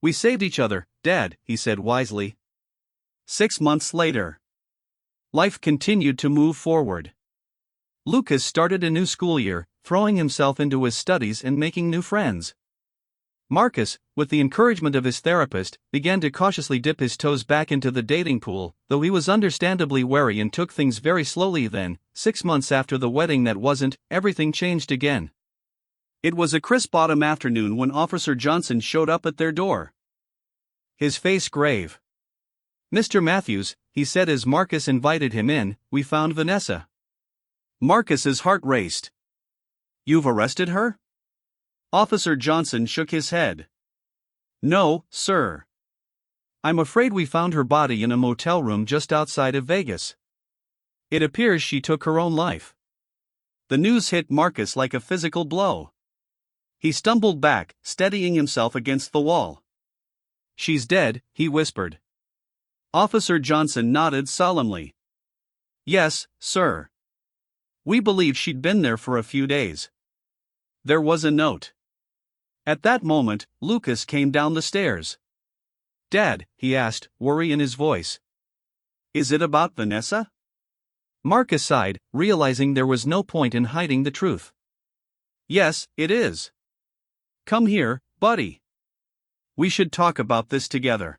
"We saved each other, Dad," he said wisely. 6 months later. Life continued to move forward. Lucas started a new school year, throwing himself into his studies and making new friends. Marcus, with the encouragement of his therapist, began to cautiously dip his toes back into the dating pool, though he was understandably wary and took things very slowly. Then, 6 months after the wedding that wasn't, everything changed again. It was a crisp autumn afternoon when Officer Johnson showed up at their door. His face grave. "Mr. Matthews," he said as Marcus invited him in, "we found Vanessa." Marcus's heart raced. "You've arrested her?" Officer Johnson shook his head. "No, sir. I'm afraid we found her body in a motel room just outside of Vegas. It appears she took her own life." The news hit Marcus like a physical blow. He stumbled back, steadying himself against the wall. "She's dead," he whispered. Officer Johnson nodded solemnly. "Yes, sir. We believe she'd been there for a few days. There was a note." At that moment, Lucas came down the stairs. "Dad," he asked, worry in his voice. "Is it about Vanessa?" Marcus sighed, realizing there was no point in hiding the truth. "Yes, it is. Come here, buddy. We should talk about this together."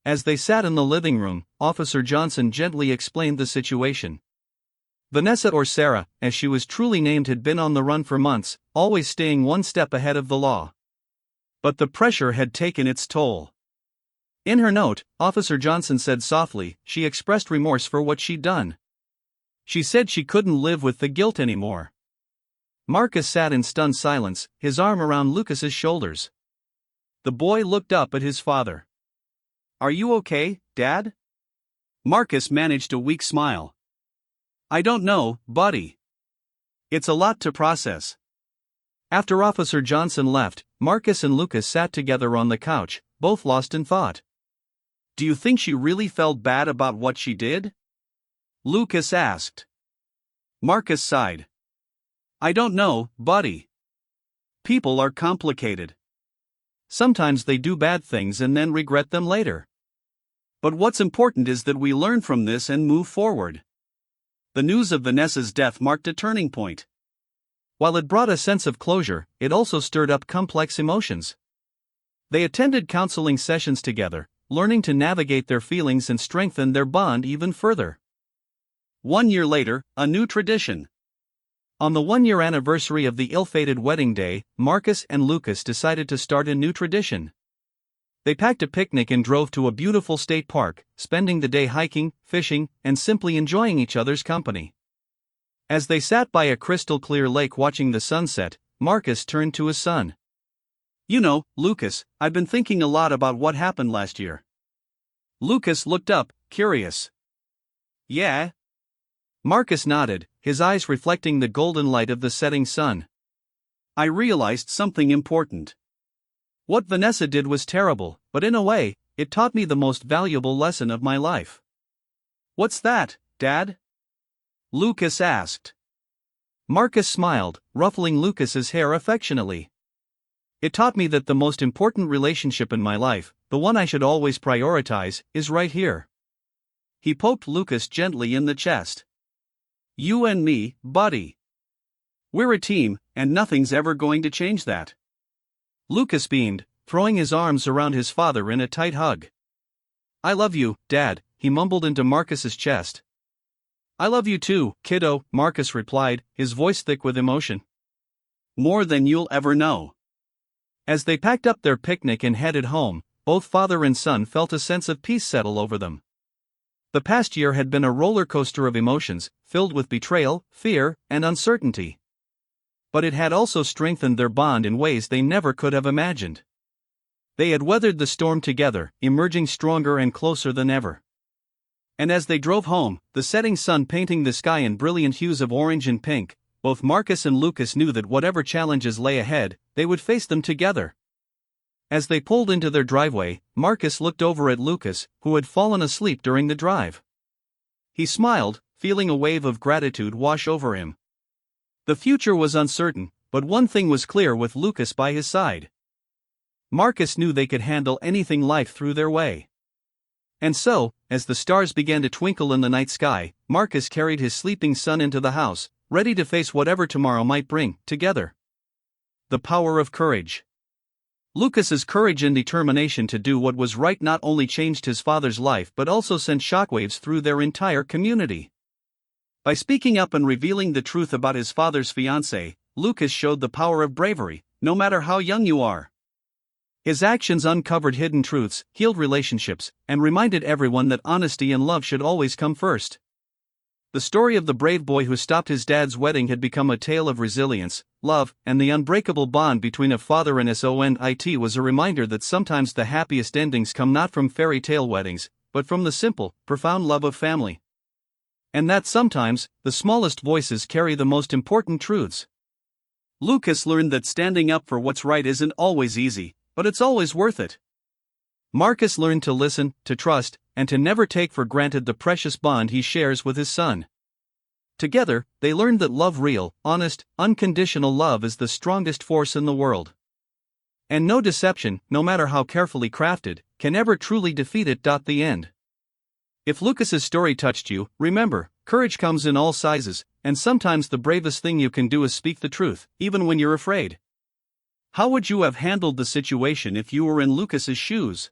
As they sat in the living room, Officer Johnson gently explained the situation. Vanessa, or Sarah, as she was truly named, had been on the run for months, always staying one step ahead of the law. But the pressure had taken its toll. In her note, Officer Johnson said softly she expressed remorse for what she'd done. She said she couldn't live with the guilt anymore. Marcus sat in stunned silence, his arm around Lucas's shoulders. The boy looked up at his father. "Are you okay, Dad?" Marcus managed a weak smile. "I don't know, buddy. It's a lot to process." After Officer Johnson left, Marcus and Lucas sat together on the couch, both lost in thought. "Do you think she really felt bad about what she did?" Lucas asked. Marcus sighed. "I don't know, buddy. People are complicated. Sometimes they do bad things and then regret them later. But what's important is that we learn from this and move forward." The news of Vanessa's death marked a turning point. While it brought a sense of closure, it also stirred up complex emotions. They attended counseling sessions together, learning to navigate their feelings and strengthen their bond even further. 1 year later, a new tradition. On the 1-year anniversary of the ill-fated wedding day, Marcus and Lucas decided to start a new tradition. They packed a picnic and drove to a beautiful state park, spending the day hiking, fishing, and simply enjoying each other's company. As they sat by a crystal-clear lake watching the sunset, Marcus turned to his son. "You know, Lucas, I've been thinking a lot about what happened last year." Lucas looked up, curious. "Yeah?" Marcus nodded, his eyes reflecting the golden light of the setting sun. "I realized something important. What Vanessa did was terrible, but in a way, it taught me the most valuable lesson of my life." "What's that, Dad?" Lucas asked. Marcus smiled, ruffling Lucas's hair affectionately. "It taught me that the most important relationship in my life, the one I should always prioritize, is right here." He poked Lucas gently in the chest. "You and me, buddy. We're a team, and nothing's ever going to change that." Lucas beamed, throwing his arms around his father in a tight hug. "I love you, Dad," he mumbled into Marcus's chest. "I love you too, kiddo," Marcus replied, his voice thick with emotion. "More than you'll ever know." As they packed up their picnic and headed home, both father and son felt a sense of peace settle over them. The past year had been a roller coaster of emotions, filled with betrayal, fear, and uncertainty. But it had also strengthened their bond in ways they never could have imagined. They had weathered the storm together, emerging stronger and closer than ever. And as they drove home, the setting sun painting the sky in brilliant hues of orange and pink, both Marcus and Lucas knew that whatever challenges lay ahead, they would face them together. As they pulled into their driveway, Marcus looked over at Lucas, who had fallen asleep during the drive. He smiled, feeling a wave of gratitude wash over him. The future was uncertain, but one thing was clear with Lucas by his side. Marcus knew they could handle anything life threw their way. And so, as the stars began to twinkle in the night sky, Marcus carried his sleeping son into the house, ready to face whatever tomorrow might bring, together. The power of courage. Lucas's courage and determination to do what was right not only changed his father's life but also sent shockwaves through their entire community. By speaking up and revealing the truth about his father's fiancée, Lucas showed the power of bravery, no matter how young you are. His actions uncovered hidden truths, healed relationships, and reminded everyone that honesty and love should always come first. The story of the brave boy who stopped his dad's wedding had become a tale of resilience, love, and the unbreakable bond between a father and son. It was a reminder that sometimes the happiest endings come not from fairy tale weddings, but from the simple, profound love of family. And that sometimes, the smallest voices carry the most important truths. Lucas learned that standing up for what's right isn't always easy, but it's always worth it. Marcus learned to listen, to trust, and to never take for granted the precious bond he shares with his son. Together, they learned that love, real, honest, unconditional love, is the strongest force in the world. And no deception, no matter how carefully crafted, can ever truly defeat it. The end. If Lucas's story touched you, remember, courage comes in all sizes, and sometimes the bravest thing you can do is speak the truth, even when you're afraid. How would you have handled the situation if you were in Lucas's shoes?